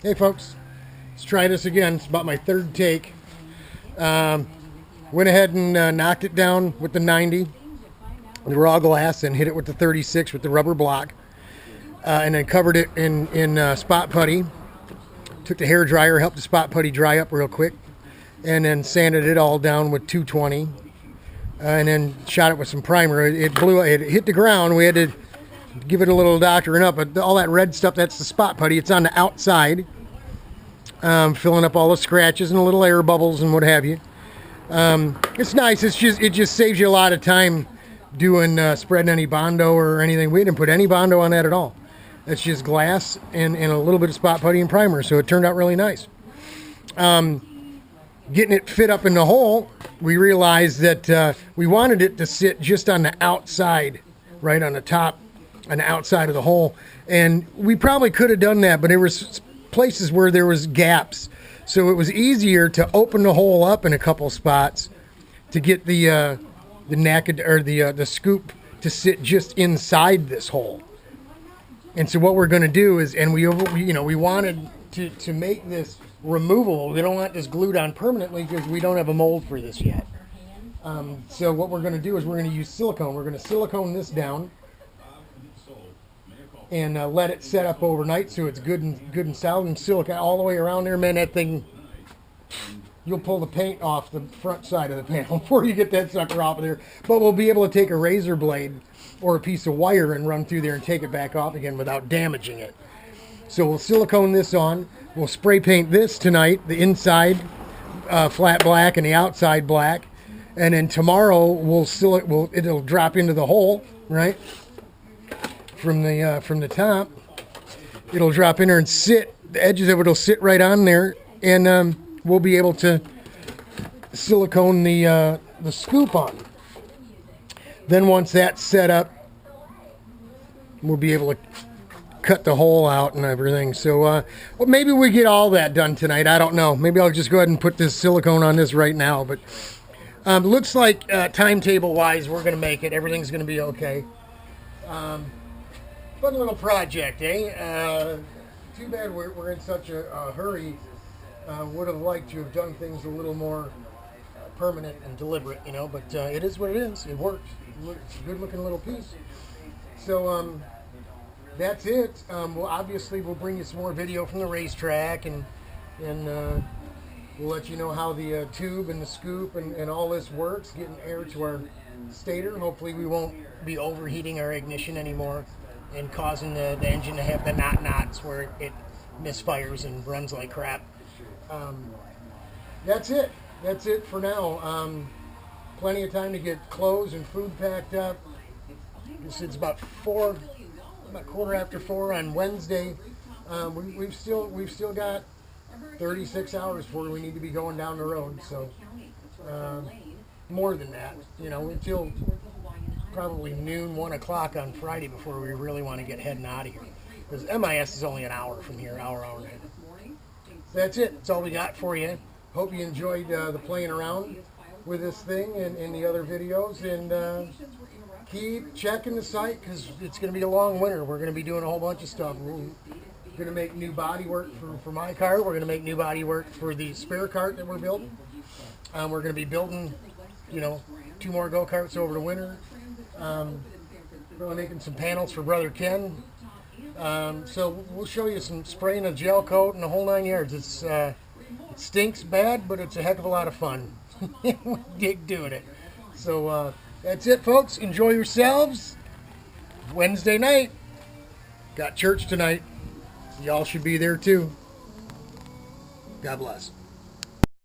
Hey folks, let's try this again. It's about my third take. Went ahead and knocked it down with the 90, the raw glass, and hit it with the 36 with the rubber block. And then covered it in Spot Putty. Took the hair dryer, helped the Spot Putty dry up real quick, and then sanded it all down with 220. And then shot it with some primer. It blew. It hit the ground. We had to give it a little doctoring up, but all that red stuff, that's the Spot Putty. It's on the outside, filling up all the scratches and the little air bubbles and what have you. It's nice. It just saves you a lot of time doing spreading any Bondo or anything. We didn't put any Bondo on that at all. It's just glass and a little bit of Spot Putty and primer, so it turned out really nice. Getting it fit up in the hole, we realized that we wanted it to sit just on the outside, right on the top, on the outside of the hole. And we probably could have done that, but there was places where there was gaps. So it was easier to open the hole up in a couple spots to get the neck or the scoop to sit just inside this hole. And so what we're going to do is, and we wanted to make this removable. We don't want this glued on permanently because we don't have a mold for this yet. So what we're going to do is we're going to use silicone. We're going to silicone this down and let it set up overnight so it's good and solid, and silica all the way around there. Man, that thing, you'll pull the paint off the front side of the panel before you get that sucker off of there. But we'll be able to take a razor blade or a piece of wire and run through there and take it back off again without damaging it. So we'll silicone this on. We'll spray paint this tonight, the inside flat black and the outside black. And then tomorrow it'll drop into the hole, right? From the top, it'll drop in there and sit. The edges of it'll sit right on there, and we'll be able to silicone the scoop on. Then once that's set up, we'll be able to cut the hole out and everything. So well, maybe we get all that done tonight. I don't know. Maybe I'll just go ahead and put this silicone on this right now. But looks like timetable wise, we're going to make it. Everything's going to be okay. Fun little project, eh? Too bad we're in such a hurry. Would have liked to have done things a little more permanent and deliberate, but it is what it is. It works. It's a good looking little piece. So that's it. Well, obviously we'll bring you some more video from the racetrack, and we'll let you know how the tube and the scoop and all this works, getting air to our stator. Hopefully we won't be overheating our ignition anymore and causing the engine to have the knots where it misfires and runs like crap. That's it. That's it for now. Plenty of time to get clothes and food packed up. It's about 4:15 on Wednesday. We've still got 36 hours before we need to be going down the road. So more than that, until probably noon, 1 o'clock on Friday before we really want to get heading out of here. Because MIS is only an hour from here, hour and a half. That's it. That's all we got for you. Hope you enjoyed the playing around with this thing and the other videos. And keep checking the site because it's going to be a long winter. We're going to be doing a whole bunch of stuff. We're going to make new body work for my car. We're going to make new body work for the spare cart that we're building. We're going to be building, 2 more go-karts over the winter. Really making some panels for Brother Ken. So we'll show you some spraying a gel coat and the whole 9 yards. It stinks bad, but it's a heck of a lot of fun. We dig doing it. So that's it, folks. Enjoy yourselves. Wednesday night. Got church tonight. Y'all should be there too. God bless.